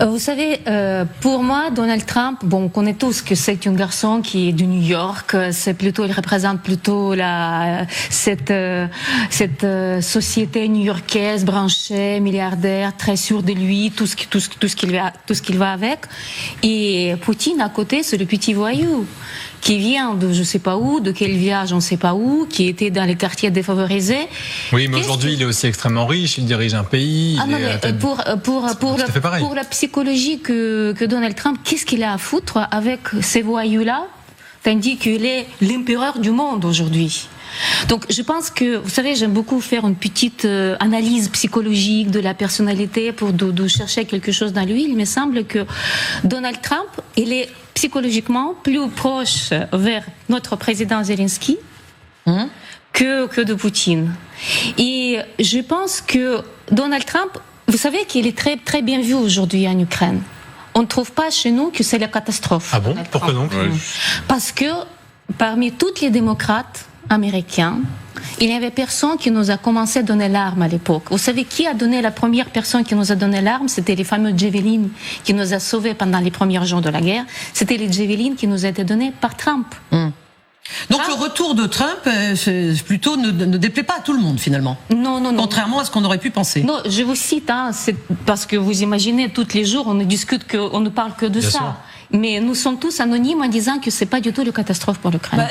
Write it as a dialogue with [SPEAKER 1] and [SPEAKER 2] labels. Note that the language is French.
[SPEAKER 1] Vous savez, pour moi, Donald Trump, bon, on connaît tous que c'est un garçon qui est de New York. Il représente plutôt cette société new-yorkaise, branchée, milliardaire, très sûr de lui, tout ce qu'il va avec. Et Poutine, à côté, c'est le petit voyou qui vient de je sais pas où, de quel village on sait pas où, qui était dans les quartiers défavorisés.
[SPEAKER 2] Oui, mais aujourd'hui, il est aussi extrêmement riche, il dirige un pays.
[SPEAKER 1] Pour la psychologie que Donald Trump, qu'est-ce qu'il a à foutre avec ces voyous-là, tandis qu'il est l'empereur du monde aujourd'hui. Donc je pense que, vous savez, j'aime beaucoup faire une petite analyse psychologique de la personnalité pour de chercher quelque chose dans lui. Il me semble que Donald Trump, il est psychologiquement plus proche vers notre président Zelensky que de Poutine. Et je pense que Donald Trump, vous savez qu'il est très, très bien vu aujourd'hui en Ukraine. On ne trouve pas chez nous que c'est la catastrophe.
[SPEAKER 2] Ah bon? Pourquoi donc?
[SPEAKER 1] Parce que parmi tous les démocrates américains, il n'y avait personne qui nous a commencé à donner l'arme à l'époque. Vous savez qui a donné la première personne qui nous a donné l'arme? C'était les fameux Javelin qui nous a sauvés pendant les premiers jours de la guerre. C'était les Javelin qui nous a été donnés par Trump.
[SPEAKER 3] Donc le retour de Trump, plutôt ne déplaît pas à tout le monde finalement.
[SPEAKER 1] Non.
[SPEAKER 3] Contrairement à ce qu'on aurait pu penser.
[SPEAKER 1] Non, je vous cite, c'est parce que vous imaginez, tous les jours, on ne parle que de ça.
[SPEAKER 2] Sûr.
[SPEAKER 1] Mais nous sommes tous anonymes en disant que c'est pas du tout une catastrophe pour l'Ukraine.